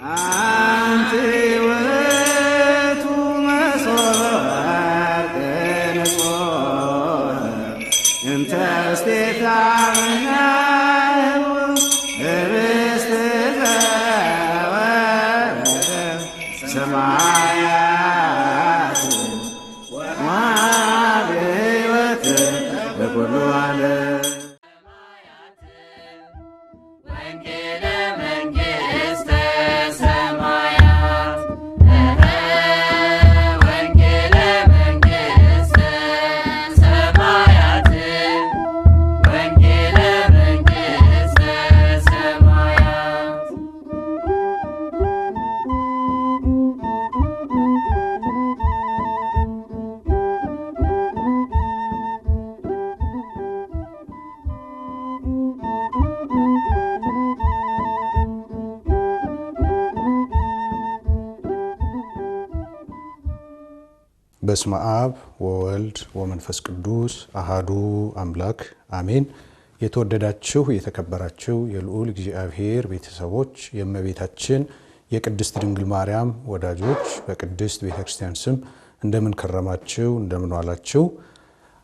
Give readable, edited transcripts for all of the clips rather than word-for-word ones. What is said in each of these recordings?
አንቲ ውእቱ መሶበ ወርቅ ንጹሕ እንተ እስቴታ ምናየው ህብስት ዘወረደ ሰማያት ወኀበ ሕይወት ለኵሉ ዓለም። በስመ አብ ወወልድ ወመንፈስ ቅዱስ አሃዱ አምላክ አሜን። የተወደዳችሁ የተከበራችሁ የልዑል እግዚአብሔር ቤተሰቦች የእመቤታችን የቅድስት ድንግል ማርያም ወዳጆች በቅድስት ቤተክርስቲያን ስም እንደምን ከረማችሁ እንደምን ዋላችሁ?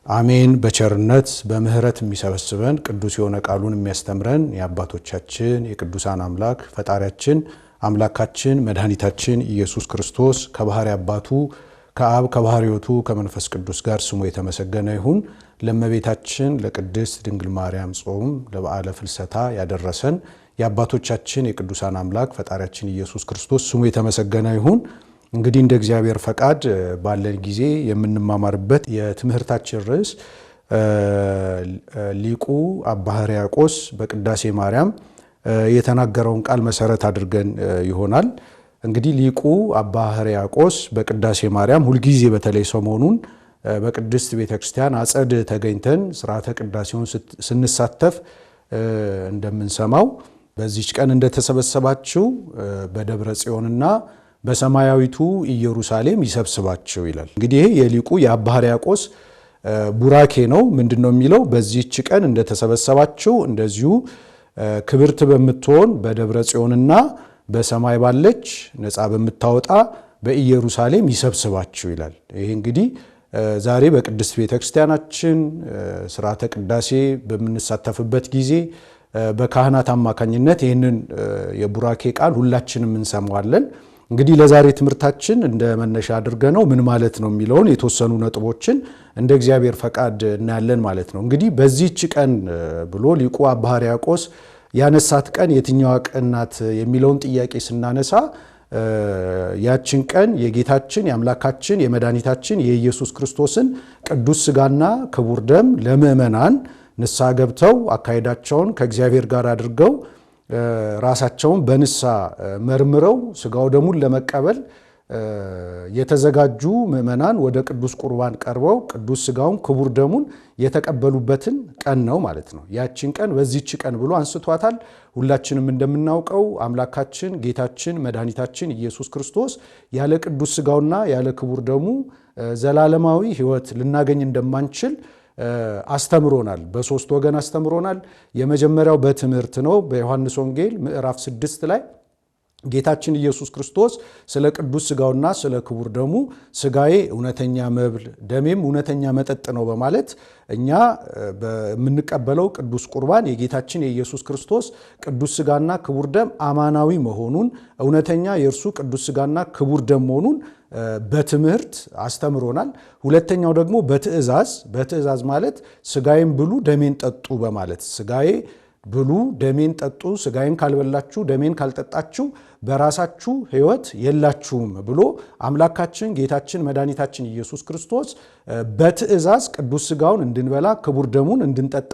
አሜን። በቸርነት በምህረት የሚሰበስበን ቅዱስ የሆነ ቃሉን የሚያስተምረን የአባቶቻችን የቅዱሳን አምላክ ፈጣሪያችን አምላካችን መድኃኒታችን ኢየሱስ ክርስቶስ ከባህሪ አባቱ ከአብ ከባህሪዎቱ ከመንፈስ ቅዱስ ጋር ስሙ የተመሰገነ ይሁን። ለእመቤታችን ለቅድስት ድንግል ማርያም ጾም ለበዓለ ፍልሰታ ያደረሰን የአባቶቻችን የቅዱሳን አምላክ ፈጣሪያችን ኢየሱስ ክርስቶስ ስሙ የተመሰገነ ይሁን። እንግዲህ እንደ እግዚአብሔር ፈቃድ ባለን ጊዜ የምንማማርበት የትምህርታችን ርዕስ ሊቁ አባ ሕርያቆስ በቅዳሴ ማርያም የተናገረውን ቃል መሰረት አድርገን ይሆናል። እንግዲህ ሊቁ አባ ሕርያቆስ በቅዳሴ ማርያም ሁልጊዜ በተለይ ሰሞኑን በቅድስት ቤተክርስቲያን አጸድ ተገኝተን ስርዓተ ቅዳሴውን ስንሳተፍ እንደምንሰማው በዚች ቀን እንደተሰበሰባችሁ በደብረ ጽዮንና በሰማያዊቱ ኢየሩሳሌም ይሰብስባችሁ ይላል። እንግዲህ ይሄ የሊቁ የአባ ሕርያቆስ ቡራኬ ነው። ምንድነው የሚለው? በዚች ቀን እንደተሰበሰባችሁ እንደዚሁ ክብርት በምትሆን በደብረ ጽዮንና በሰማይ ባለች ነፃ በምታወጣ በኢየሩሳሌም ይሰብስባችሁ ይላል። ይሄ እንግዲህ ዛሬ በቅድስት ቤተክርስቲያናችን ስርዓተ ቅዳሴ በምንሳተፍበት ጊዜ በካህናት አማካኝነት ይህንን የቡራኬ ቃል ሁላችንም እንሰማዋለን። እንግዲህ ለዛሬ ትምህርታችን እንደ መነሻ አድርገነው ምን ማለት ነው የሚለውን የተወሰኑ ነጥቦችን እንደ እግዚአብሔር ፈቃድ እናያለን ማለት ነው። እንግዲህ በዚህች ቀን ብሎ ሊቁ አባ ሕርያቆስ ያነሳት ቀን የትኛዋ ቀን ናት የሚለውን ጥያቄ ስናነሳ ያችን ቀን የጌታችን የአምላካችን የመድኃኒታችን የኢየሱስ ክርስቶስን ቅዱስ ሥጋና ክቡር ደም ለምእመናን ንስሐ ገብተው አካሄዳቸውን ከእግዚአብሔር ጋር አድርገው ራሳቸውን በንስሐ መርምረው ሥጋው ደሙን ለመቀበል የተዘጋጁ ምእመናን ወደ ቅዱስ ቁርባን ቀርበው ቅዱስ ሥጋውን ክቡር ደሙን የተቀበሉበትን ቀን ነው ማለት ነው። ያችን ቀን በዚህች ቀን ብሎ አንስቷታል። ሁላችንም እንደምናውቀው አምላካችን ጌታችን መድኃኒታችን ኢየሱስ ክርስቶስ ያለ ቅዱስ ሥጋውና ያለ ክቡር ደሙ ዘላለማዊ ሕይወት ልናገኝ እንደማንችል አስተምሮናል። በሶስት ወገን አስተምሮናል። የመጀመሪያው በትምህርት ነው። በዮሐንስ ወንጌል ምዕራፍ 6 ላይ ጌታችን ኢየሱስ ክርስቶስ ስለ ቅዱስ ሥጋውና ስለ ክቡር ደሙ ሥጋዬ እውነተኛ መብል ደሜም እውነተኛ መጠጥ ነው በማለት እኛ በምንቀበለው ቅዱስ ቁርባን የጌታችን የኢየሱስ ክርስቶስ ቅዱስ ሥጋና ክቡር ደም አማናዊ መሆኑን እውነተኛ የእርሱ ቅዱስ ሥጋና ክቡር ደም መሆኑን በትምህርት አስተምሮናል። ሁለተኛው ደግሞ በትእዛዝ ማለት ሥጋዬን ብሉ ደሜን ጠጡ በማለት ሥጋዬ ብሉ ደሜን ጠጡ፣ ሥጋዬን ካልበላችሁ ደሜን ካልጠጣችሁ በራሳችሁ ሕይወት የላችሁም ብሎ አምላካችን ጌታችን መድኃኒታችን ኢየሱስ ክርስቶስ በትእዛዝ ቅዱስ ሥጋውን እንድንበላ ክቡር ደሙን እንድንጠጣ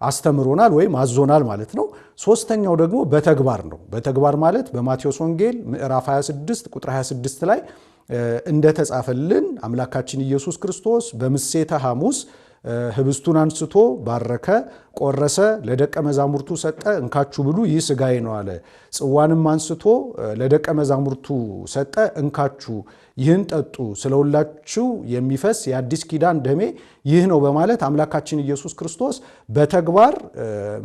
አስተምሮናል ወይም አዞናል ማለት ነው። ሶስተኛው ደግሞ በተግባር ነው። በተግባር ማለት በማቴዎስ ወንጌል ምዕራፍ 26 ቁጥር 26 ላይ እንደተጻፈልን አምላካችን ኢየሱስ ክርስቶስ በምሴተ ሐሙስ ህብስቱን አንስቶ ባረከ፣ ቆረሰ፣ ለደቀ መዛሙርቱ ሰጠ፣ እንካችሁ ብሉ ይህ ሥጋዬ ነው አለ። ጽዋንም አንስቶ ለደቀ መዛሙርቱ ሰጠ፣ እንካችሁ ይህን ጠጡ፣ ስለሁላችሁ የሚፈስ የአዲስ ኪዳን ደሜ ይህ ነው በማለት አምላካችን ኢየሱስ ክርስቶስ በተግባር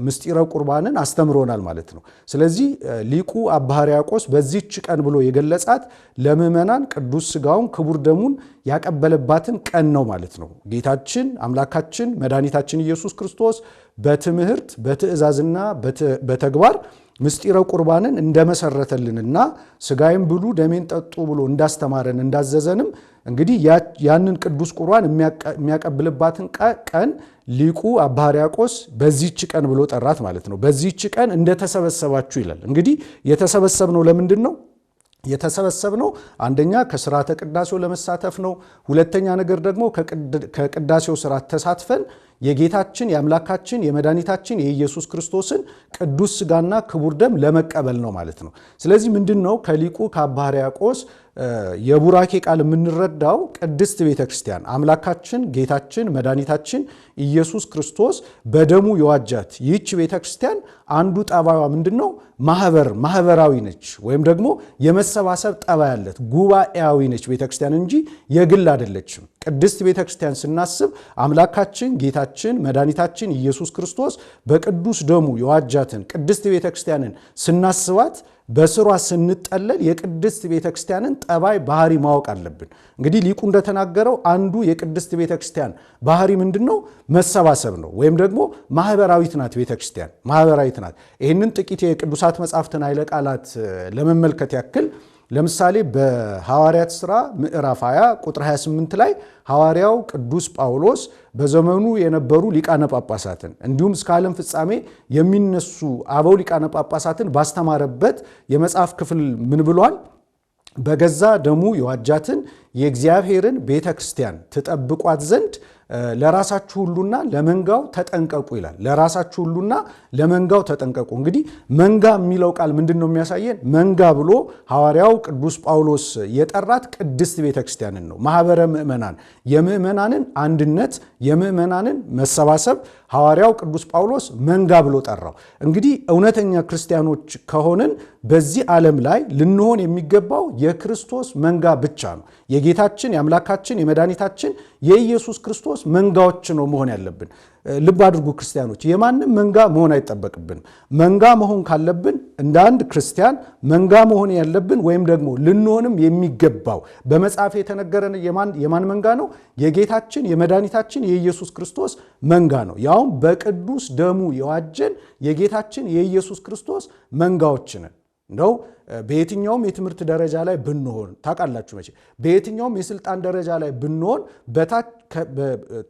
ምስጢረ ቁርባንን አስተምሮናል ማለት ነው። ስለዚህ ሊቁ አባ ሕርያቆስ በዚህች ቀን ብሎ የገለጻት ለምእመናን ቅዱስ ሥጋውን ክቡር ደሙን ያቀበለባትን ቀን ነው ማለት ነው። ጌታችን አምላካችን መድኃኒታችን ኢየሱስ ክርስቶስ በትምህርት በትእዛዝና በተግባር ምስጢረ ቁርባንን እንደመሰረተልንና ሥጋዬን ብሉ ደሜን ጠጡ ብሎ እንዳስተማረን እንዳዘዘንም እንግዲህ ያንን ቅዱስ ቁርባን የሚያቀብልባትን ቀን ሊቁ አባ ሕርያቆስ በዚህች ቀን ብሎ ጠራት ማለት ነው። በዚህች ቀን እንደተሰበሰባችሁ ይላል። እንግዲህ የተሰበሰብነው ለምንድን ነው? የተሰበሰብነው አንደኛ ከሥርዓተ ቅዳሴው ለመሳተፍ ነው። ሁለተኛ ነገር ደግሞ ከቅዳሴው ሥርዓት ተሳትፈን የጌታችን የአምላካችን የመድኃኒታችን የኢየሱስ ክርስቶስን ቅዱስ ሥጋና ክቡር ደም ለመቀበል ነው ማለት ነው። ስለዚህ ምንድን ነው ከሊቁ ከአባ ሕርያቆስ የቡራኬ ቃል የምንረዳው ቅድስት ቤተ ክርስቲያን አምላካችን ጌታችን መድኃኒታችን ኢየሱስ ክርስቶስ በደሙ የዋጃት ይህች ቤተ ክርስቲያን አንዱ ጠባይዋ ምንድን ነው? ማህበራዊ ነች፣ ወይም ደግሞ የመሰባሰብ ጠባይ ያለት ጉባኤያዊ ነች ቤተ ክርስቲያን እንጂ የግል አይደለችም። ቅድስት ቤተ ክርስቲያን ስናስብ አምላካችን ጌታችን መድኃኒታችን ኢየሱስ ክርስቶስ በቅዱስ ደሙ የዋጃትን ቅድስት ቤተ ክርስቲያንን ስናስባት በስሯ ስንጠለል የቅድስት ቤተ ክርስቲያንን ጠባይ ባህሪ ማወቅ አለብን። እንግዲህ ሊቁ እንደተናገረው አንዱ የቅድስት ቤተ ክርስቲያን ባህሪ ምንድን ነው? መሰባሰብ ነው፣ ወይም ደግሞ ማህበራዊት ናት ቤተ ክርስቲያን፣ ማህበራዊት ናት። ይህንን ጥቂት የቅዱሳት መጻሕፍትን ኃይለ ቃላት ለመመልከት ያክል ለምሳሌ በሐዋርያት ሥራ ምዕራፍ 20 ቁጥር 28 ላይ ሐዋርያው ቅዱስ ጳውሎስ በዘመኑ የነበሩ ሊቃነ ጳጳሳትን እንዲሁም እስከ ዓለም ፍጻሜ የሚነሱ አበው ሊቃነ ጳጳሳትን ባስተማረበት የመጽሐፍ ክፍል ምን ብሏል? በገዛ ደሙ የዋጃትን የእግዚአብሔርን ቤተ ክርስቲያን ትጠብቋት ዘንድ ለራሳችሁ ሁሉና ለመንጋው ተጠንቀቁ ይላል። ለራሳችሁ ሁሉና ለመንጋው ተጠንቀቁ። እንግዲህ መንጋ የሚለው ቃል ምንድን ነው የሚያሳየን? መንጋ ብሎ ሐዋርያው ቅዱስ ጳውሎስ የጠራት ቅድስት ቤተ ክርስቲያንን ነው። ማኅበረ ምእመናን፣ የምእመናንን አንድነት፣ የምእመናንን መሰባሰብ ሐዋርያው ቅዱስ ጳውሎስ መንጋ ብሎ ጠራው። እንግዲህ እውነተኛ ክርስቲያኖች ከሆንን በዚህ ዓለም ላይ ልንሆን የሚገባው የክርስቶስ መንጋ ብቻ ነው። የጌታችን የአምላካችን የመድኃኒታችን የኢየሱስ ክርስቶስ መንጋዎች ነው መሆን ያለብን። ልብ አድርጉ ክርስቲያኖች፣ የማንም መንጋ መሆን አይጠበቅብን። መንጋ መሆን ካለብን እንደ አንድ ክርስቲያን መንጋ መሆን ያለብን ወይም ደግሞ ልንሆንም የሚገባው በመጽሐፍ የተነገረን የማን መንጋ ነው? የጌታችን የመድኃኒታችን የኢየሱስ ክርስቶስ መንጋ ነው። ያውም በቅዱስ ደሙ የዋጀን የጌታችን የኢየሱስ ክርስቶስ መንጋዎች ነን። እንደው በየትኛውም የትምህርት ደረጃ ላይ ብንሆን ታውቃላችሁ፣ መቼ በየትኛውም የስልጣን ደረጃ ላይ ብንሆን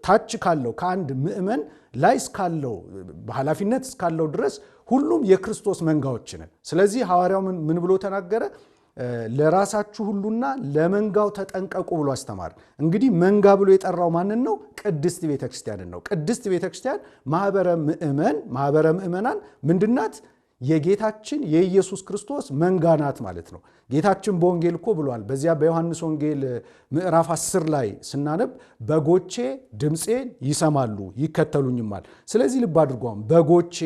ታች ካለው ከአንድ ምእመን ላይ እስካለው በኃላፊነት እስካለው ድረስ ሁሉም የክርስቶስ መንጋዎች ነን። ስለዚህ ሐዋርያው ምን ብሎ ተናገረ? ለራሳችሁ ሁሉና ለመንጋው ተጠንቀቁ ብሎ አስተማር። እንግዲህ መንጋ ብሎ የጠራው ማንን ነው? ቅድስት ቤተክርስቲያንን ነው። ቅድስት ቤተክርስቲያን ማኅበረ ምእመናን ምንድናት? የጌታችን የኢየሱስ ክርስቶስ መንጋ ናት ማለት ነው። ጌታችን በወንጌል እኮ ብሏል። በዚያ በዮሐንስ ወንጌል ምዕራፍ 10 ላይ ስናነብ በጎቼ ድምፄን ይሰማሉ ይከተሉኝማል። ስለዚህ ልብ አድርጓም በጎቼ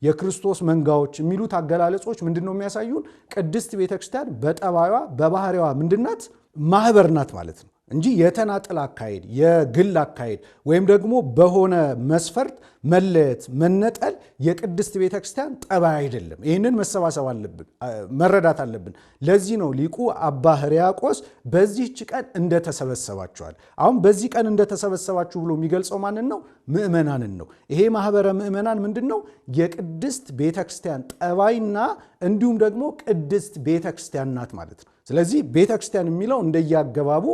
የክርስቶስ መንጋዎች የሚሉት አገላለጾች ምንድን ነው የሚያሳዩን? ቅድስት ቤተክርስቲያን በጠባዩዋ በባህሪዋ ምንድናት? ማኅበር ናት ማለት ነው እንጂ የተናጠል አካሄድ የግል አካሄድ ወይም ደግሞ በሆነ መስፈርት መለየት መነጠል የቅድስት ቤተክርስቲያን ጠባይ አይደለም። ይህንን መሰባሰብ አለብን፣ መረዳት አለብን። ለዚህ ነው ሊቁ አባ ሕርያቆስ በዚህች ቀን እንደተሰበሰባችኋል። አሁን በዚህ ቀን እንደተሰበሰባችሁ ብሎ የሚገልጸው ማንን ነው? ምእመናንን ነው። ይሄ ማኅበረ ምእመናን ምንድን ነው? የቅድስት ቤተክርስቲያን ጠባይና እንዲሁም ደግሞ ቅድስት ቤተክርስቲያን ናት ማለት ነው። ስለዚህ ቤተክርስቲያን የሚለው እንደየአገባቡ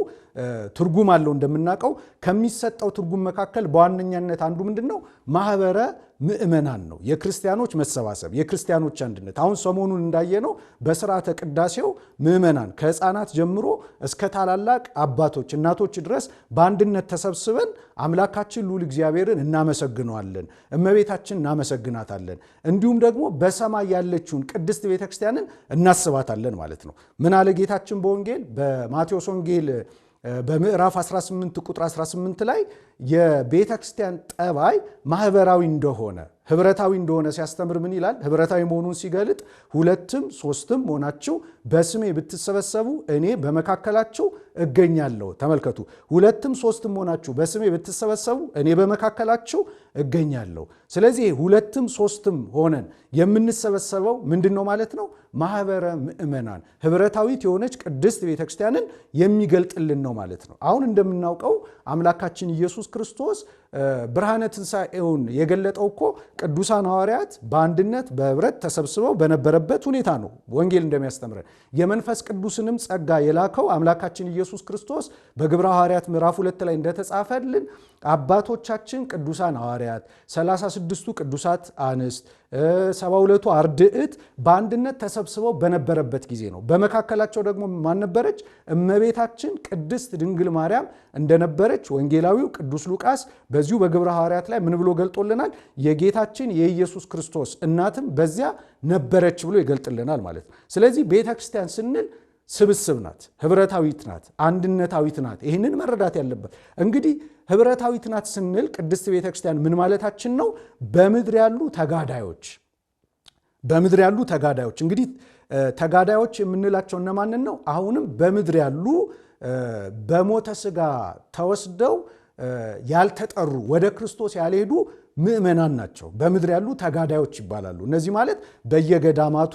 ትርጉም አለው። እንደምናውቀው ከሚሰጠው ትርጉም መካከል በዋነኛነት አንዱ ምንድን ነው? ማኅበረ ምእመናን ነው። የክርስቲያኖች መሰባሰብ፣ የክርስቲያኖች አንድነት። አሁን ሰሞኑን እንዳየነው በስርዓተ ቅዳሴው ምእመናን ከሕፃናት ጀምሮ እስከ ታላላቅ አባቶች እናቶች ድረስ በአንድነት ተሰብስበን አምላካችን ልዑል እግዚአብሔርን እናመሰግነዋለን፣ እመቤታችን እናመሰግናታለን፣ እንዲሁም ደግሞ በሰማይ ያለችውን ቅድስት ቤተክርስቲያንን እናስባታለን ማለት ነው። ምን አለ ጌታችን በወንጌል በማቴዎስ ወንጌል በምዕራፍ 18 ቁጥር 18 ላይ የቤተ ክርስቲያን ጠባይ ማህበራዊ እንደሆነ ህብረታዊ እንደሆነ ሲያስተምር ምን ይላል? ህብረታዊ መሆኑን ሲገልጥ 2ም 3ም ሆናችሁ በስሜ ብትሰበሰቡ እኔ በመካከላችሁ እገኛለሁ። ተመልከቱ፣ 2ም 3ም ሆናችሁ በስሜ ብትሰበሰቡ እኔ በመካከላችሁ እገኛለሁ። ስለዚህ 2ም 3ም ሆነን የምንሰበሰበው ምንድነው ማለት ነው? ማህበረ ምእመናን ህብረታዊት የሆነች ቅድስት ቤተክርስቲያንን የሚገልጥልን ነው ማለት ነው። አሁን እንደምናውቀው አምላካችን ኢየሱስ ክርስቶስ ብርሃነ ትንሣኤውን የገለጠው እኮ ቅዱሳን ሐዋርያት በአንድነት በህብረት ተሰብስበው በነበረበት ሁኔታ ነው። ወንጌል እንደሚያስተምረን የመንፈስ ቅዱስንም ጸጋ የላከው አምላካችን ኢየሱስ ክርስቶስ በግብረ ሐዋርያት ምዕራፍ 2 ላይ እንደተጻፈልን አባቶቻችን ቅዱሳን ሐዋርያት 36ቱ ቅዱሳት አንስት 72ቱ አርድእት በአንድነት ተሰብስበው በነበረበት ጊዜ ነው። በመካከላቸው ደግሞ ማን ነበረች? እመቤታችን ቅድስት ድንግል ማርያም እንደነበረች ወንጌላዊው ቅዱስ ሉቃስ በዚሁ በግብረ ሐዋርያት ላይ ምን ብሎ ገልጦልናል? የጌታችን የኢየሱስ ክርስቶስ እናትም በዚያ ነበረች ብሎ ይገልጥልናል ማለት ነው። ስለዚህ ቤተ ክርስቲያን ስንል ስብስብ ናት፣ ህብረታዊት ናት፣ አንድነታዊት ናት። ይህንን መረዳት ያለበት እንግዲህ ህብረታዊት ናት ስንል ቅድስት ቤተ ክርስቲያን ምን ማለታችን ነው? በምድር ያሉ ተጋዳዮች እንግዲህ ተጋዳዮች የምንላቸው እነማንን ነው? አሁንም በምድር ያሉ በሞተ ሥጋ ተወስደው ያልተጠሩ ወደ ክርስቶስ ያልሄዱ ምእመናን ናቸው። በምድር ያሉ ተጋዳዮች ይባላሉ። እነዚህ ማለት በየገዳማቱ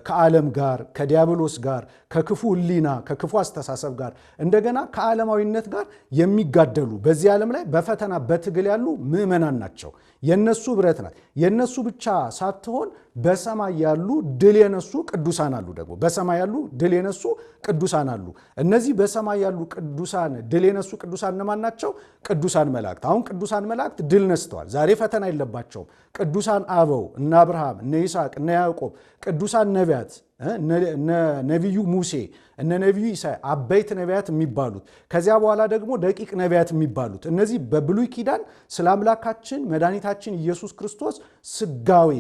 ከዓለም ጋር ከዲያብሎስ ጋር ከክፉ ሕሊና ከክፉ አስተሳሰብ ጋር እንደገና ከዓለማዊነት ጋር የሚጋደሉ በዚህ ዓለም ላይ በፈተና በትግል ያሉ ምእመናን ናቸው። የነሱ ህብረት ናት። የነሱ ብቻ ሳትሆን በሰማይ ያሉ ድል የነሱ ቅዱሳን አሉ። ደግሞ በሰማይ ያሉ ድል የነሱ ቅዱሳን አሉ። እነዚህ በሰማይ ያሉ ቅዱሳን ድል የነሱ ቅዱሳን እነማን ናቸው? ቅዱሳን መላእክት። አሁን ቅዱሳን መላእክት ድል ነስተዋል። ዛሬ ፈተና የለባቸውም። ቅዱሳን አበው እነ አብርሃም እነ ይስሐቅ እነ ያዕቆብ፣ ቅዱሳን ነቢያት እነ ነቢዩ ሙሴ እነ ነቢዩ ኢሳይ አበይት ነቢያት የሚባሉት፣ ከዚያ በኋላ ደግሞ ደቂቅ ነቢያት የሚባሉት እነዚህ በብሉይ ኪዳን ስለ አምላካችን መድኃኒታችን ኢየሱስ ክርስቶስ ስጋዌ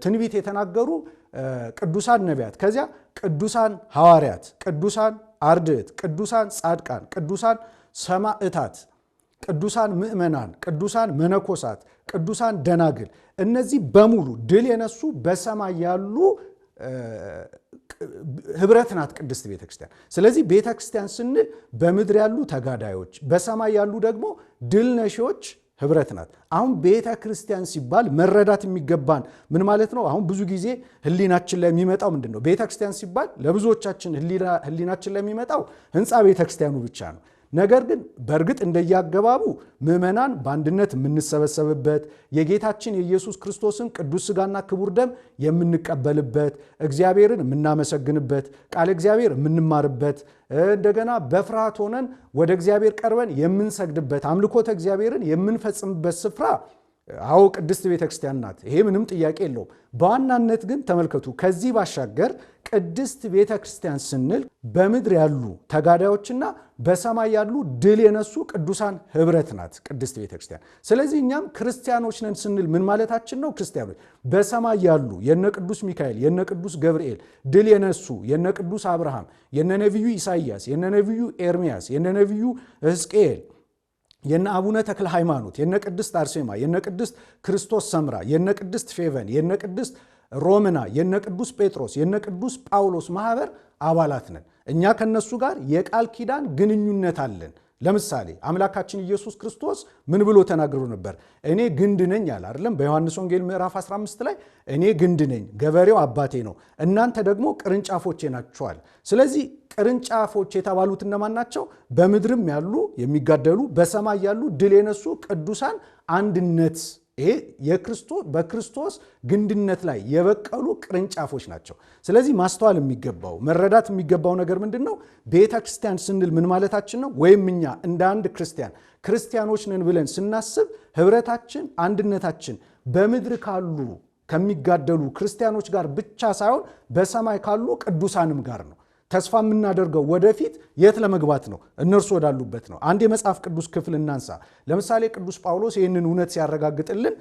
ትንቢት የተናገሩ ቅዱሳን ነቢያት፣ ከዚያ ቅዱሳን ሐዋርያት፣ ቅዱሳን አርድእት፣ ቅዱሳን ጻድቃን፣ ቅዱሳን ሰማዕታት፣ ቅዱሳን ምእመናን፣ ቅዱሳን መነኮሳት፣ ቅዱሳን ደናግል፣ እነዚህ በሙሉ ድል የነሱ በሰማይ ያሉ ህብረት ናት ቅድስት ቤተክርስቲያን። ስለዚህ ቤተክርስቲያን ስንል በምድር ያሉ ተጋዳዮች፣ በሰማይ ያሉ ደግሞ ድል ነሺዎች ህብረት ናት። አሁን ቤተ ክርስቲያን ሲባል መረዳት የሚገባን ምን ማለት ነው? አሁን ብዙ ጊዜ ህሊናችን ላይ የሚመጣው ምንድን ነው? ቤተ ክርስቲያን ሲባል ለብዙዎቻችን ህሊናችን ላይ የሚመጣው ህንፃ ቤተ ክርስቲያኑ ብቻ ነው። ነገር ግን በእርግጥ እንደያገባቡ ምዕመናን በአንድነት የምንሰበሰብበት የጌታችን የኢየሱስ ክርስቶስን ቅዱስ ሥጋና ክቡር ደም የምንቀበልበት፣ እግዚአብሔርን የምናመሰግንበት፣ ቃል እግዚአብሔር የምንማርበት፣ እንደገና በፍርሃት ሆነን ወደ እግዚአብሔር ቀርበን የምንሰግድበት፣ አምልኮተ እግዚአብሔርን የምንፈጽምበት ስፍራ አዎ ቅድስት ቤተክርስቲያን ናት። ይሄ ምንም ጥያቄ የለውም። በዋናነት ግን ተመልከቱ፣ ከዚህ ባሻገር ቅድስት ቤተክርስቲያን ስንል በምድር ያሉ ተጋዳዮችና በሰማይ ያሉ ድል የነሱ ቅዱሳን ህብረት ናት ቅድስት ቤተክርስቲያን። ስለዚህ እኛም ክርስቲያኖች ነን ስንል ምን ማለታችን ነው? ክርስቲያኖች በሰማይ ያሉ የነ ቅዱስ ሚካኤል የነ ቅዱስ ገብርኤል ድል የነሱ የነ ቅዱስ አብርሃም የነ ነቢዩ ኢሳይያስ የነ ነቢዩ ኤርምያስ የነ ነቢዩ ሕዝቅኤል የነ አቡነ ተክለ ሃይማኖት የነ ቅድስት አርሴማ የነ ቅድስት ክርስቶስ ሰምራ የነ ቅድስት ፌቨን የነ ቅድስት ሮምና የነ ቅዱስ ጴጥሮስ የነ ቅዱስ ጳውሎስ ማህበር አባላት ነን። እኛ ከነሱ ጋር የቃል ኪዳን ግንኙነት አለን። ለምሳሌ አምላካችን ኢየሱስ ክርስቶስ ምን ብሎ ተናግሮ ነበር? እኔ ግንድ ነኝ አለ አይደለም? በዮሐንስ ወንጌል ምዕራፍ 15 ላይ እኔ ግንድ ነኝ፣ ገበሬው አባቴ ነው፣ እናንተ ደግሞ ቅርንጫፎቼ ናችኋል። ስለዚህ ቅርንጫፎች የተባሉት እነማን ናቸው? በምድርም ያሉ የሚጋደሉ በሰማይ ያሉ ድል የነሱ ቅዱሳን አንድነት፣ ይሄ በክርስቶስ ግንድነት ላይ የበቀሉ ቅርንጫፎች ናቸው። ስለዚህ ማስተዋል የሚገባው መረዳት የሚገባው ነገር ምንድን ነው? ቤተ ክርስቲያን ስንል ምን ማለታችን ነው? ወይም እኛ እንደ አንድ ክርስቲያኖች ነን ብለን ስናስብ ህብረታችን፣ አንድነታችን በምድር ካሉ ከሚጋደሉ ክርስቲያኖች ጋር ብቻ ሳይሆን በሰማይ ካሉ ቅዱሳንም ጋር ነው። ተስፋ የምናደርገው ወደፊት የት ለመግባት ነው? እነርሱ ወዳሉበት ነው። አንድ የመጽሐፍ ቅዱስ ክፍል እናንሳ። ለምሳሌ ቅዱስ ጳውሎስ ይህንን እውነት ሲያረጋግጥልን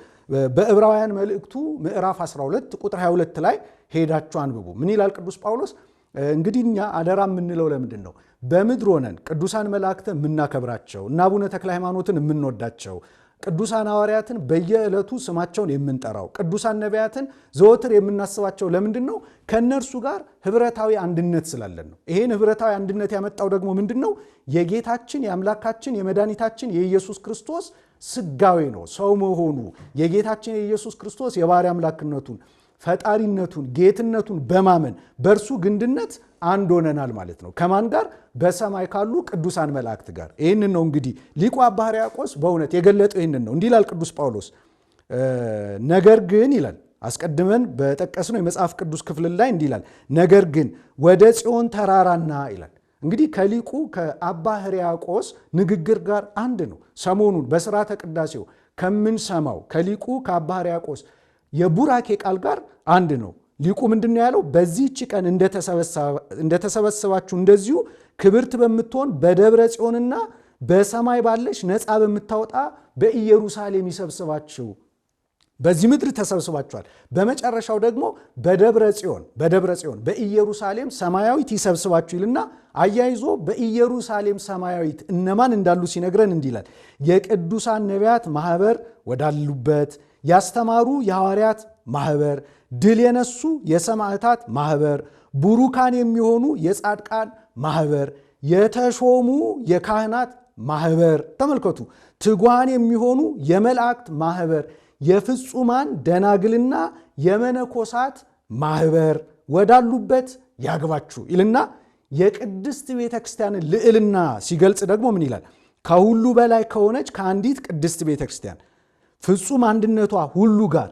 በዕብራውያን መልእክቱ ምዕራፍ 12 ቁጥር 22 ላይ ሄዳችሁ አንብቡ። ምን ይላል ቅዱስ ጳውሎስ? እንግዲህ እኛ አደራ የምንለው ለምንድን ነው? በምድር ሆነን ቅዱሳን መላእክትን የምናከብራቸው እና አቡነ ተክለ ሃይማኖትን የምንወዳቸው ቅዱሳን ሐዋርያትን በየዕለቱ ስማቸውን የምንጠራው ቅዱሳን ነቢያትን ዘወትር የምናስባቸው ለምንድን ነው? ከነርሱ ጋር ህብረታዊ አንድነት ስላለን ነው። ይሄን ህብረታዊ አንድነት ያመጣው ደግሞ ምንድን ነው? የጌታችን የአምላካችን የመድኃኒታችን የኢየሱስ ክርስቶስ ስጋዌ ነው። ሰው መሆኑ የጌታችን የኢየሱስ ክርስቶስ የባሕርይ አምላክነቱን ፈጣሪነቱን ጌትነቱን በማመን በእርሱ ግንድነት አንድ ሆነናል ማለት ነው። ከማን ጋር? በሰማይ ካሉ ቅዱሳን መላእክት ጋር። ይህንን ነው እንግዲህ ሊቁ አባ ሕርያቆስ በእውነት የገለጠው ይህንን ነው። እንዲህ ይላል ቅዱስ ጳውሎስ። ነገር ግን ይላል አስቀድመን በጠቀስነው የመጽሐፍ ቅዱስ ክፍል ላይ እንዲህ ይላል፣ ነገር ግን ወደ ጽዮን ተራራና ይላል። እንግዲህ ከሊቁ ከአባ ሕርያቆስ ንግግር ጋር አንድ ነው። ሰሞኑን በሥርዓተ ቅዳሴው ከምንሰማው ከሊቁ ከአባ ሕርያቆስ የቡራኬ ቃል ጋር አንድ ነው። ሊቁ ምንድን ነው ያለው? በዚህች ቀን እንደተሰበሰባችሁ እንደዚሁ ክብርት በምትሆን በደብረ ጽዮንና በሰማይ ባለች ነፃ በምታወጣ በኢየሩሳሌም ይሰብስባችሁ። በዚህ ምድር ተሰብስባችኋል። በመጨረሻው ደግሞ በደብረ ጽዮን በኢየሩሳሌም ሰማያዊት ይሰብስባችሁ ይልና አያይዞ በኢየሩሳሌም ሰማያዊት እነማን እንዳሉ ሲነግረን እንዲህ ይላል፣ የቅዱሳን ነቢያት ማኅበር ወዳሉበት፣ ያስተማሩ የሐዋርያት ማኅበር፣ ድል የነሱ የሰማዕታት ማኅበር፣ ቡሩካን የሚሆኑ የጻድቃን ማኅበር፣ የተሾሙ የካህናት ማኅበር፣ ተመልከቱ፣ ትጉሃን የሚሆኑ የመላእክት ማኅበር፣ የፍጹማን ደናግልና የመነኮሳት ማኅበር ወዳሉበት ያግባችሁ ይልና የቅድስት ቤተ ክርስቲያንን ልዕልና ሲገልጽ ደግሞ ምን ይላል? ከሁሉ በላይ ከሆነች ከአንዲት ቅድስት ቤተ ክርስቲያን ፍጹም አንድነቷ ሁሉ ጋር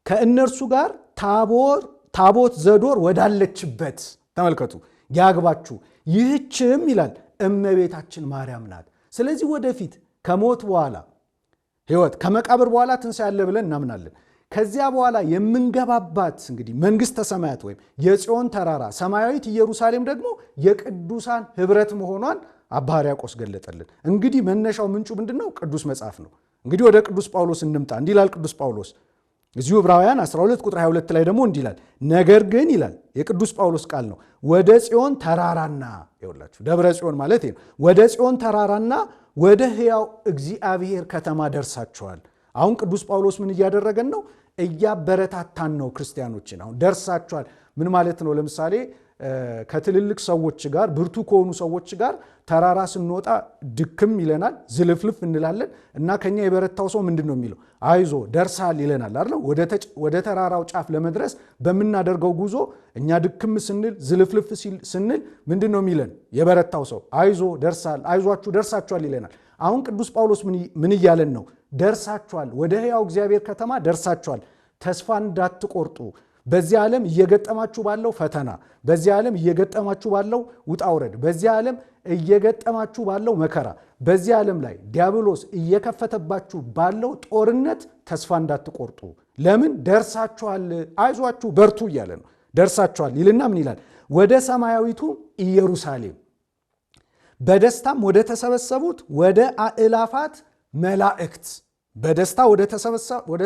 ከእነርሱ ጋር ታቦት ዘዶር ወዳለችበት ተመልከቱ ያግባችሁ። ይህችም ይላል እመቤታችን ማርያም ናት። ስለዚህ ወደፊት ከሞት በኋላ ሕይወት ከመቃብር በኋላ ትንሣኤ አለ ብለን እናምናለን። ከዚያ በኋላ የምንገባባት እንግዲህ መንግሥተ ሰማያት ወይም የጽዮን ተራራ ሰማያዊት ኢየሩሳሌም ደግሞ የቅዱሳን ኅብረት መሆኗን አባ ሕርያቆስ ገለጠልን። እንግዲህ መነሻው ምንጩ ምንድን ነው? ቅዱስ መጽሐፍ ነው። እንግዲህ ወደ ቅዱስ ጳውሎስ እንምጣ። እንዲህ ይላል ቅዱስ ጳውሎስ እዚሁ ዕብራውያን 12 ቁጥር 22 ላይ ደግሞ እንዲህ ይላል፣ ነገር ግን ይላል የቅዱስ ጳውሎስ ቃል ነው፣ ወደ ጽዮን ተራራና ይኸውላችሁ ደብረ ጽዮን ማለት ነው። ወደ ጽዮን ተራራና ወደ ሕያው እግዚአብሔር ከተማ ደርሳችኋል። አሁን ቅዱስ ጳውሎስ ምን እያደረገን ነው? እያበረታታን ነው ክርስቲያኖችን። አሁን ደርሳችኋል ምን ማለት ነው? ለምሳሌ ከትልልቅ ሰዎች ጋር ብርቱ ከሆኑ ሰዎች ጋር ተራራ ስንወጣ ድክም ይለናል፣ ዝልፍልፍ እንላለን እና ከኛ የበረታው ሰው ምንድን ነው የሚለው? አይዞ ደርሳል ይለናል አይደል? ወደ ተራራው ጫፍ ለመድረስ በምናደርገው ጉዞ እኛ ድክም ስንል ዝልፍልፍ ስንል ምንድን ነው የሚለን? የበረታው ሰው አይዞ ደርሳል፣ አይዟችሁ ደርሳችኋል ይለናል። አሁን ቅዱስ ጳውሎስ ምን እያለን ነው? ደርሳችኋል፣ ወደ ሕያው እግዚአብሔር ከተማ ደርሳችኋል። ተስፋ እንዳትቆርጡ። በዚህ ዓለም እየገጠማችሁ ባለው ፈተና፣ በዚህ ዓለም እየገጠማችሁ ባለው ውጣ ውረድ፣ በዚህ ዓለም እየገጠማችሁ ባለው መከራ፣ በዚህ ዓለም ላይ ዲያብሎስ እየከፈተባችሁ ባለው ጦርነት ተስፋ እንዳትቆርጡ። ለምን? ደርሳችኋል፣ አይዟችሁ በርቱ እያለ ነው። ደርሳችኋል ይልና ምን ይላል? ወደ ሰማያዊቱ ኢየሩሳሌም በደስታም ወደ ተሰበሰቡት ወደ አእላፋት መላእክት፣ በደስታ ወደ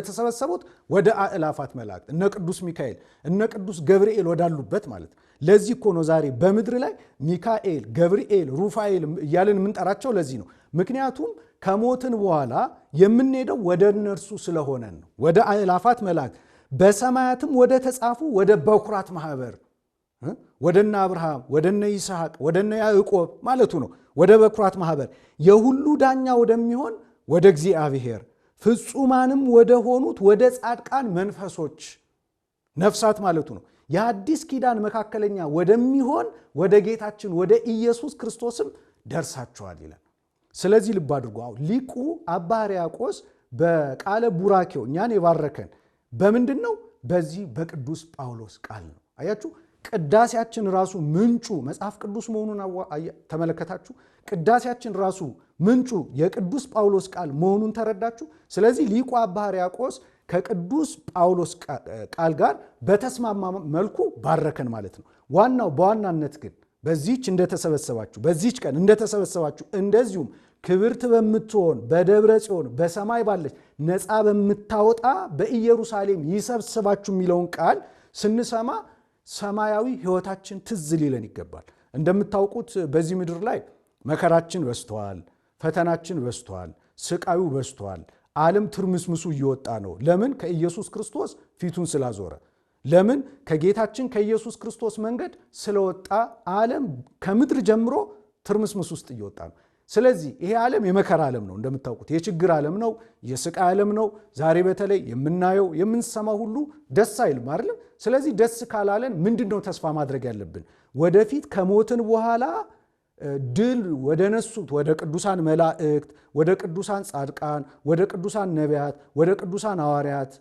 ተሰበሰቡት ወደ አእላፋት መላእክት እነ ቅዱስ ሚካኤል እነ ቅዱስ ገብርኤል ወዳሉበት ማለት ነው። ለዚህ እኮ ነው ዛሬ በምድር ላይ ሚካኤል፣ ገብርኤል፣ ሩፋኤል እያለን የምንጠራቸው ለዚህ ነው። ምክንያቱም ከሞትን በኋላ የምንሄደው ወደ እነርሱ ስለሆነን ነው። ወደ አእላፋት መላእክት በሰማያትም ወደ ተጻፉ ወደ በኩራት ማኅበር ወደነ አብርሃም ወደነ ይስሐቅ ወደነ ያዕቆብ ማለቱ ነው። ወደ በኩራት ማኅበር የሁሉ ዳኛ ወደሚሆን ወደ እግዚአብሔር ፍጹማንም ወደ ሆኑት ወደ ጻድቃን መንፈሶች ነፍሳት ማለቱ ነው። የአዲስ ኪዳን መካከለኛ ወደሚሆን ወደ ጌታችን ወደ ኢየሱስ ክርስቶስም ደርሳችኋል ይላል። ስለዚህ ልብ አድርጎ ሊቁ አባ ሕርያቆስ በቃለ ቡራኬው እኛን የባረከን በምንድን ነው? በዚህ በቅዱስ ጳውሎስ ቃል ነው። አያችሁ፣ ቅዳሴያችን ራሱ ምንጩ መጽሐፍ ቅዱስ መሆኑን ተመለከታችሁ። ቅዳሴያችን ራሱ ምንጩ የቅዱስ ጳውሎስ ቃል መሆኑን ተረዳችሁ። ስለዚህ ሊቁ አባ ሕርያቆስ ከቅዱስ ጳውሎስ ቃል ጋር በተስማማ መልኩ ባረከን ማለት ነው። በዋናነት ግን በዚህች ቀን እንደተሰበሰባችሁ እንደዚሁም ክብርት በምትሆን በደብረ ጽዮን በሰማይ ባለች ነፃ በምታወጣ በኢየሩሳሌም ይሰብስባችሁ የሚለውን ቃል ስንሰማ ሰማያዊ ሕይወታችን ትዝ ሊለን ይገባል። እንደምታውቁት በዚህ ምድር ላይ መከራችን በዝቷል፣ ፈተናችን በዝቷል፣ ስቃዩ በዝቷል። ዓለም ትርምስምሱ እየወጣ ነው። ለምን? ከኢየሱስ ክርስቶስ ፊቱን ስላዞረ። ለምን? ከጌታችን ከኢየሱስ ክርስቶስ መንገድ ስለወጣ ዓለም ከምድር ጀምሮ ትርምስምስ ውስጥ እየወጣ ነው። ስለዚህ ይሄ ዓለም የመከራ ዓለም ነው። እንደምታውቁት የችግር ዓለም ነው፣ የስቃይ ዓለም ነው። ዛሬ በተለይ የምናየው የምንሰማው ሁሉ ደስ አይልም አይደለም? ስለዚህ ደስ ካላለን ምንድነው ተስፋ ማድረግ ያለብን? ወደፊት ከሞትን በኋላ ድል ወደ ነሱት ወደ ቅዱሳን መላእክት፣ ወደ ቅዱሳን ጻድቃን፣ ወደ ቅዱሳን ነቢያት፣ ወደ ቅዱሳን ሐዋርያት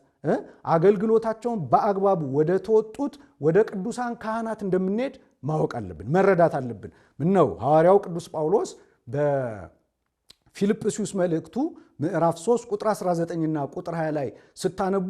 አገልግሎታቸውን በአግባቡ ወደ ተወጡት ወደ ቅዱሳን ካህናት እንደምንሄድ ማወቅ አለብን፣ መረዳት አለብን። ምነው ሐዋርያው ቅዱስ ጳውሎስ በፊልጵስዩስ መልእክቱ ምዕራፍ 3 ቁጥር 19ና ቁጥር 20 ላይ ስታነቡ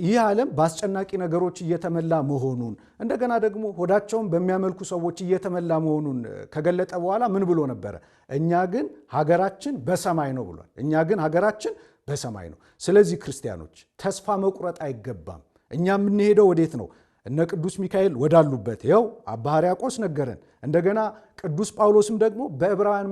ይህ ዓለም በአስጨናቂ ነገሮች እየተመላ መሆኑን እንደገና ደግሞ ሆዳቸውን በሚያመልኩ ሰዎች እየተመላ መሆኑን ከገለጠ በኋላ ምን ብሎ ነበረ? እኛ ግን ሀገራችን በሰማይ ነው ብሏል። እኛ ግን ሀገራችን በሰማይ ነው። ስለዚህ ክርስቲያኖች ተስፋ መቁረጥ አይገባም። እኛ የምንሄደው ወዴት ነው? እነ ቅዱስ ሚካኤል ወዳሉበት ይኸው አባ ሕርያቆስ ነገረን። እንደገና ቅዱስ ጳውሎስም ደግሞ በዕብራውያን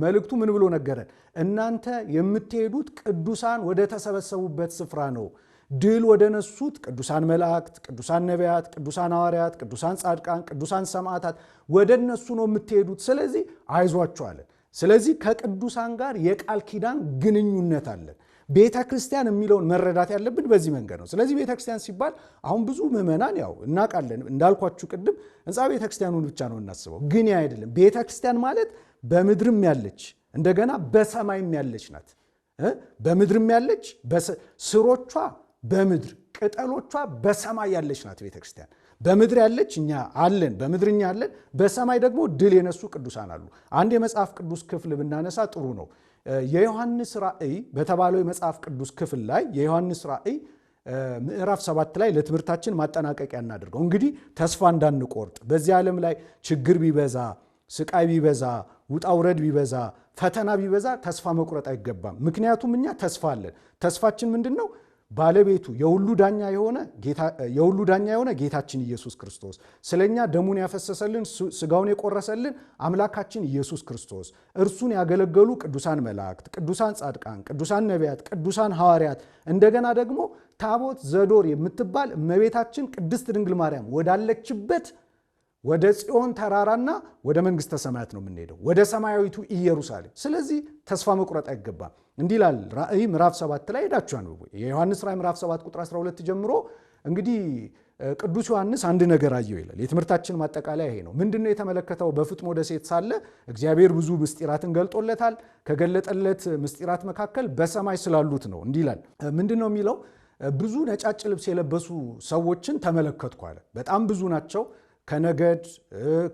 መልእክቱ ምን ብሎ ነገረን? እናንተ የምትሄዱት ቅዱሳን ወደ ተሰበሰቡበት ስፍራ ነው። ድል ወደ ነሱት ቅዱሳን መላእክት፣ ቅዱሳን ነቢያት፣ ቅዱሳን ሐዋርያት፣ ቅዱሳን ጻድቃን፣ ቅዱሳን ሰማዕታት ወደ እነሱ ነው የምትሄዱት። ስለዚህ አይዟችሁ አለን። ስለዚህ ከቅዱሳን ጋር የቃል ኪዳን ግንኙነት አለን። ቤተ ክርስቲያን የሚለውን መረዳት ያለብን በዚህ መንገድ ነው። ስለዚህ ቤተ ክርስቲያን ሲባል አሁን ብዙ ምዕመናን ያው እናውቃለን፣ እንዳልኳችሁ ቅድም ሕንፃ ቤተ ክርስቲያኑን ብቻ ነው እናስበው፣ ግን ያ አይደለም። ቤተ ክርስቲያን ማለት በምድርም ያለች እንደገና በሰማይም ያለች ናት። በምድርም ያለች ስሮቿ በምድር ቅጠሎቿ በሰማይ ያለች ናት ቤተ ክርስቲያን። በምድር ያለች እኛ አለን፣ በምድር እኛ አለን። በሰማይ ደግሞ ድል የነሱ ቅዱሳን አሉ። አንድ የመጽሐፍ ቅዱስ ክፍል ብናነሳ ጥሩ ነው። የዮሐንስ ራእይ በተባለው የመጽሐፍ ቅዱስ ክፍል ላይ የዮሐንስ ራእይ ምዕራፍ 7 ላይ ለትምህርታችን ማጠናቀቂያ እናድርገው። እንግዲህ ተስፋ እንዳንቆርጥ በዚህ ዓለም ላይ ችግር ቢበዛ፣ ስቃይ ቢበዛ፣ ውጣ ውረድ ቢበዛ፣ ፈተና ቢበዛ ተስፋ መቁረጥ አይገባም። ምክንያቱም እኛ ተስፋ አለን። ተስፋችን ምንድን ነው? ባለቤቱ የሁሉ ዳኛ የሆነ ጌታችን ኢየሱስ ክርስቶስ ስለኛ ደሙን ያፈሰሰልን ስጋውን የቆረሰልን አምላካችን ኢየሱስ ክርስቶስ እርሱን ያገለገሉ ቅዱሳን መላእክት፣ ቅዱሳን ጻድቃን፣ ቅዱሳን ነቢያት፣ ቅዱሳን ሐዋርያት እንደገና ደግሞ ታቦት ዘዶር የምትባል እመቤታችን ቅድስት ድንግል ማርያም ወዳለችበት ወደ ጽዮን ተራራና ወደ መንግሥተ ሰማያት ነው የምንሄደው፣ ወደ ሰማያዊቱ ኢየሩሳሌም። ስለዚህ ተስፋ መቁረጥ አይገባም። እንዲህ ይላል ራእይ ምዕራፍ 7 ላይ ሄዳችሁ አንብቡ። የዮሐንስ ራእይ ምዕራፍ 7 ቁጥር 12 ጀምሮ እንግዲህ ቅዱስ ዮሐንስ አንድ ነገር አየው ይላል። የትምህርታችን ማጠቃለያ ይሄ ነው። ምንድነው የተመለከተው? በፍጥሞ ደሴት ሳለ እግዚአብሔር ብዙ ምስጢራትን ገልጦለታል። ከገለጠለት ምስጢራት መካከል በሰማይ ስላሉት ነው። እንዲህ ይላል። ምንድነው የሚለው? ብዙ ነጫጭ ልብስ የለበሱ ሰዎችን ተመለከትኩ አለ። በጣም ብዙ ናቸው። ከነገድ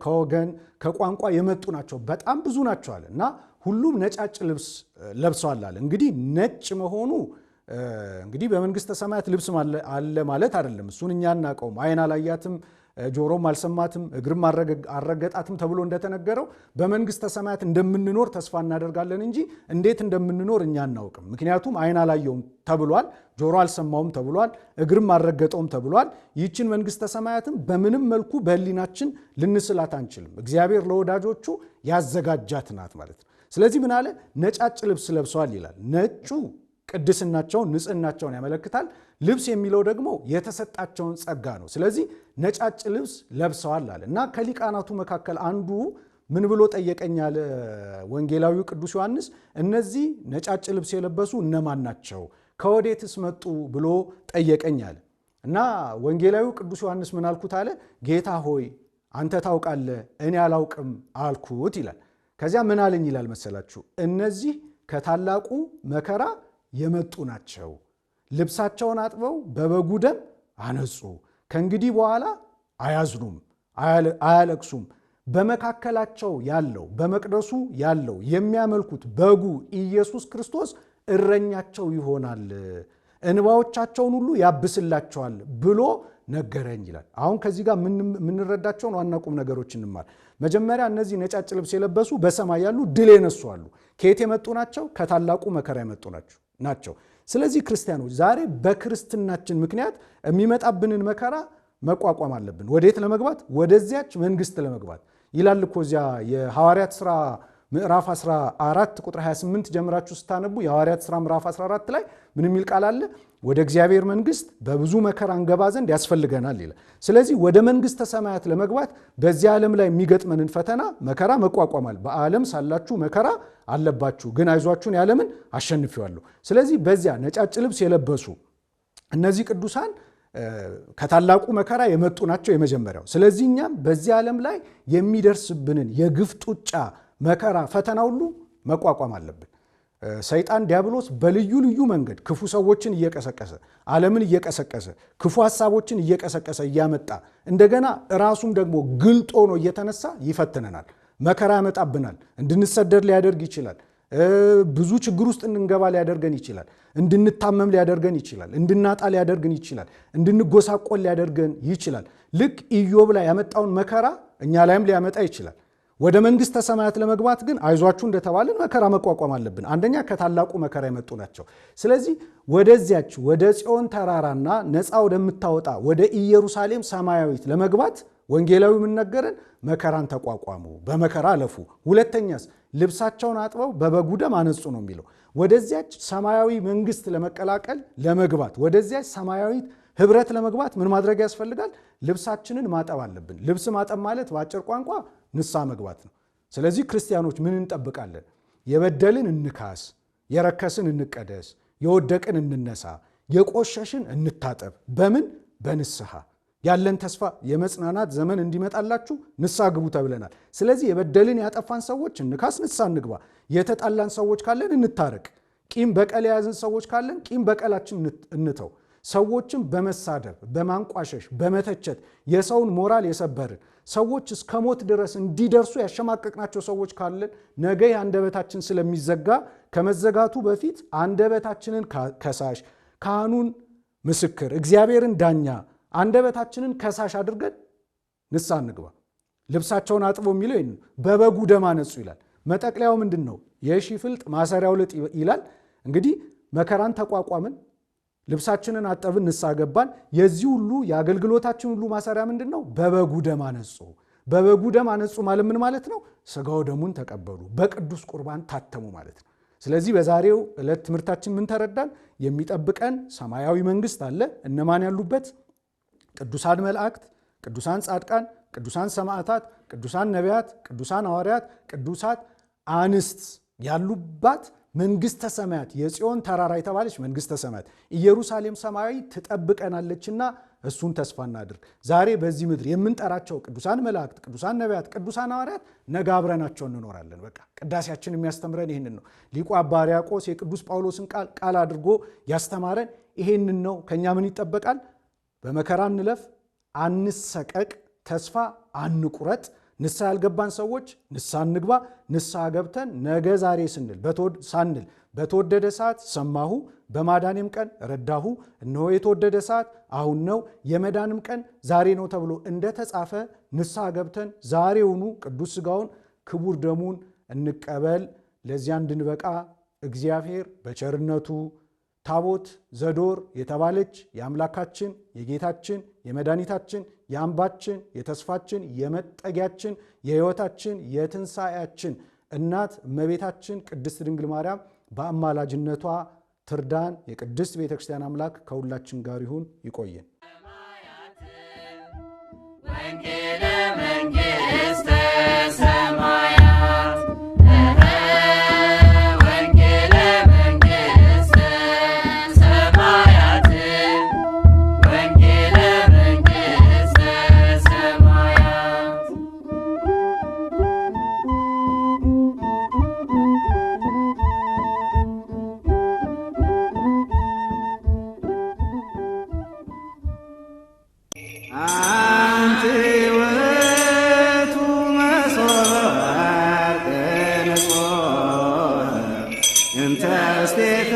ከወገን ከቋንቋ የመጡ ናቸው። በጣም ብዙ ናቸው አለ እና ሁሉም ነጫጭ ልብስ ለብሰዋል አለ። እንግዲህ ነጭ መሆኑ እንግዲህ በመንግሥተ ሰማያት ልብስ አለ ማለት አይደለም። እሱን እኛ እናውቀውም። ዓይን አላያትም፣ ጆሮም አልሰማትም፣ እግርም አልረገጣትም ተብሎ እንደተነገረው በመንግሥተ ሰማያት እንደምንኖር ተስፋ እናደርጋለን እንጂ እንዴት እንደምንኖር እኛ አናውቅም። ምክንያቱም ዓይን አላየውም ተብሏል፣ ጆሮ አልሰማውም ተብሏል፣ እግርም አልረገጠውም ተብሏል። ይህችን መንግሥተ ሰማያትም በምንም መልኩ በሕሊናችን ልንስላት አንችልም። እግዚአብሔር ለወዳጆቹ ያዘጋጃት ናት ማለት ነው። ስለዚህ ምን አለ? ነጫጭ ልብስ ለብሰዋል ይላል። ነጩ ቅድስናቸውን ንጽህናቸውን ያመለክታል። ልብስ የሚለው ደግሞ የተሰጣቸውን ጸጋ ነው። ስለዚህ ነጫጭ ልብስ ለብሰዋል አለ እና ከሊቃናቱ መካከል አንዱ ምን ብሎ ጠየቀኝ አለ ወንጌላዊው ቅዱስ ዮሐንስ፣ እነዚህ ነጫጭ ልብስ የለበሱ እነማን ናቸው? ከወዴትስ መጡ ብሎ ጠየቀኝ አለ እና ወንጌላዊው ቅዱስ ዮሐንስ ምን አልኩት አለ? ጌታ ሆይ አንተ ታውቃለህ፣ እኔ አላውቅም አልኩት ይላል። ከዚያ ምን አለኝ ይላል መሰላችሁ? እነዚህ ከታላቁ መከራ የመጡ ናቸው። ልብሳቸውን አጥበው በበጉ ደም አነጹ። ከእንግዲህ በኋላ አያዝኑም፣ አያለቅሱም። በመካከላቸው ያለው በመቅደሱ ያለው የሚያመልኩት በጉ ኢየሱስ ክርስቶስ እረኛቸው ይሆናል፣ እንባዎቻቸውን ሁሉ ያብስላቸዋል ብሎ ነገረኝ ይላል። አሁን ከዚህ ጋር የምንረዳቸውን ዋና ቁም ነገሮች እንማር። መጀመሪያ እነዚህ ነጫጭ ልብስ የለበሱ በሰማይ ያሉ ድል የነሱ አሉ። ከየት የመጡ ናቸው? ከታላቁ መከራ የመጡ ናቸው። ስለዚህ ክርስቲያኖች ዛሬ በክርስትናችን ምክንያት የሚመጣብንን መከራ መቋቋም አለብን። ወዴት ለመግባት? ወደዚያች መንግስት ለመግባት ይላል እኮ እዚያ የሐዋርያት ሥራ ምዕራፍ 14 ቁጥር 28 ጀምራችሁ ስታነቡ የሐዋርያት ሥራ ምዕራፍ 14 ላይ ምን የሚል ቃል አለ? ወደ እግዚአብሔር መንግስት በብዙ መከራ እንገባ ዘንድ ያስፈልገናል ይላል። ስለዚህ ወደ መንግስተ ሰማያት ለመግባት በዚህ ዓለም ላይ የሚገጥመንን ፈተና መከራ መቋቋማል። በዓለም ሳላችሁ መከራ አለባችሁ፣ ግን አይዟችሁን ያለምን አሸንፌዋለሁ። ስለዚህ በዚያ ነጫጭ ልብስ የለበሱ እነዚህ ቅዱሳን ከታላቁ መከራ የመጡ ናቸው የመጀመሪያው። ስለዚህ እኛም በዚህ ዓለም ላይ የሚደርስብንን የግፍ ጡጫ መከራ ፈተና ሁሉ መቋቋም አለብን። ሰይጣን ዲያብሎስ በልዩ ልዩ መንገድ ክፉ ሰዎችን እየቀሰቀሰ ዓለምን እየቀሰቀሰ ክፉ ሐሳቦችን እየቀሰቀሰ እያመጣ እንደገና ራሱም ደግሞ ግልጦ ነው እየተነሳ ይፈትነናል፣ መከራ ያመጣብናል፣ እንድንሰደድ ሊያደርግ ይችላል፣ ብዙ ችግር ውስጥ እንድንገባ ሊያደርገን ይችላል፣ እንድንታመም ሊያደርገን ይችላል፣ እንድናጣ ሊያደርገን ይችላል፣ እንድንጎሳቆል ሊያደርገን ይችላል። ልክ ኢዮብ ላይ ያመጣውን መከራ እኛ ላይም ሊያመጣ ይችላል። ወደ መንግስተ ሰማያት ለመግባት ግን አይዟችሁ እንደተባለን መከራ መቋቋም አለብን። አንደኛ ከታላቁ መከራ የመጡ ናቸው። ስለዚህ ወደዚያች ወደ ጽዮን ተራራና ነፃ ወደምታወጣ ወደ ኢየሩሳሌም ሰማያዊት ለመግባት ወንጌላዊ የምንነገረን መከራን ተቋቋሙ፣ በመከራ አለፉ። ሁለተኛስ ልብሳቸውን አጥበው በበጉ ደም አነጹ ነው የሚለው። ወደዚያች ሰማያዊ መንግስት ለመቀላቀል ለመግባት ወደዚያች ሰማያዊት ህብረት ለመግባት ምን ማድረግ ያስፈልጋል? ልብሳችንን ማጠብ አለብን። ልብስ ማጠብ ማለት በአጭር ቋንቋ ንስሐ መግባት ነው። ስለዚህ ክርስቲያኖች ምን እንጠብቃለን? የበደልን እንካስ፣ የረከስን እንቀደስ፣ የወደቅን እንነሳ፣ የቆሸሽን እንታጠብ። በምን? በንስሐ። ያለን ተስፋ የመጽናናት ዘመን እንዲመጣላችሁ ንስሐ ግቡ ተብለናል። ስለዚህ የበደልን ያጠፋን ሰዎች እንካስ፣ ንስሐ እንግባ። የተጣላን ሰዎች ካለን እንታረቅ። ቂም በቀል የያዝን ሰዎች ካለን ቂም በቀላችን እንተው። ሰዎችን በመሳደብ በማንቋሸሽ በመተቸት የሰውን ሞራል የሰበርን ሰዎች እስከ ሞት ድረስ እንዲደርሱ ያሸማቀቅናቸው ሰዎች ካለን ነገ አንደበታችን ስለሚዘጋ ከመዘጋቱ በፊት አንደበታችንን ከሳሽ፣ ካህኑን ምስክር፣ እግዚአብሔርን ዳኛ፣ አንደበታችንን ከሳሽ አድርገን ንስሐ እንግባ። ልብሳቸውን አጥበው የሚለው ይህን በበጉ ደም አነጹ ይላል። መጠቅለያው ምንድን ነው? የሺህ ፍልጥ ማሰሪያው ልጥ ይላል። እንግዲህ መከራን ተቋቋምን፣ ልብሳችንን አጠብን፣ ንስሐ ገባን። የዚህ ሁሉ የአገልግሎታችን ሁሉ ማሰሪያ ምንድን ነው? በበጉ ደም አነጹ። በበጉ ደም አነጹ ማለት ምን ማለት ነው? ሥጋው ደሙን ተቀበሉ፣ በቅዱስ ቁርባን ታተሙ ማለት ነው። ስለዚህ በዛሬው ዕለት ትምህርታችን ምን ተረዳን? የሚጠብቀን ሰማያዊ መንግስት አለ። እነማን ያሉበት? ቅዱሳን መላእክት፣ ቅዱሳን ጻድቃን፣ ቅዱሳን ሰማዕታት፣ ቅዱሳን ነቢያት፣ ቅዱሳን ሐዋርያት፣ ቅዱሳት አንስት ያሉባት መንግስተ ሰማያት፣ የጽዮን ተራራ የተባለች መንግስተ ሰማያት ኢየሩሳሌም ሰማያዊ ትጠብቀናለችና እሱን ተስፋ እናድርግ። ዛሬ በዚህ ምድር የምንጠራቸው ቅዱሳን መላእክት፣ ቅዱሳን ነቢያት፣ ቅዱሳን ሐዋርያት ነገ አብረናቸው እንኖራለን። በቃ ቅዳሴያችን የሚያስተምረን ይህንን ነው። ሊቁ አባ ሕርያቆስ የቅዱስ ጳውሎስን ቃል አድርጎ ያስተማረን ይሄንን ነው። ከኛ ምን ይጠበቃል? በመከራ እንለፍ፣ አንሰቀቅ፣ ተስፋ አንቁረጥ። ንስሐ ያልገባን ሰዎች ንስሐ እንግባ። ንስሐ ገብተን ነገ ዛሬ ሳንል በተወደደ ሰዓት ሰማሁ፣ በማዳኔም ቀን ረዳሁ፣ እነሆ የተወደደ ሰዓት አሁን ነው፣ የመዳንም ቀን ዛሬ ነው ተብሎ እንደተጻፈ ንስሐ ገብተን ዛሬውኑ ቅዱስ ሥጋውን ክቡር ደሙን እንቀበል። ለዚያ እንድንበቃ እግዚአብሔር በቸርነቱ ታቦት ዘዶር የተባለች የአምላካችን የጌታችን የመድኃኒታችን የአምባችን የተስፋችን የመጠጊያችን የሕይወታችን የትንሣኤያችን እናት እመቤታችን ቅድስት ድንግል ማርያም በአማላጅነቷ ትርዳን። የቅድስት ቤተ ክርስቲያን አምላክ ከሁላችን ጋር ይሁን። ይቆየን። ወንጌለ መንግሥተ ሰማያት እንተ እስቴታ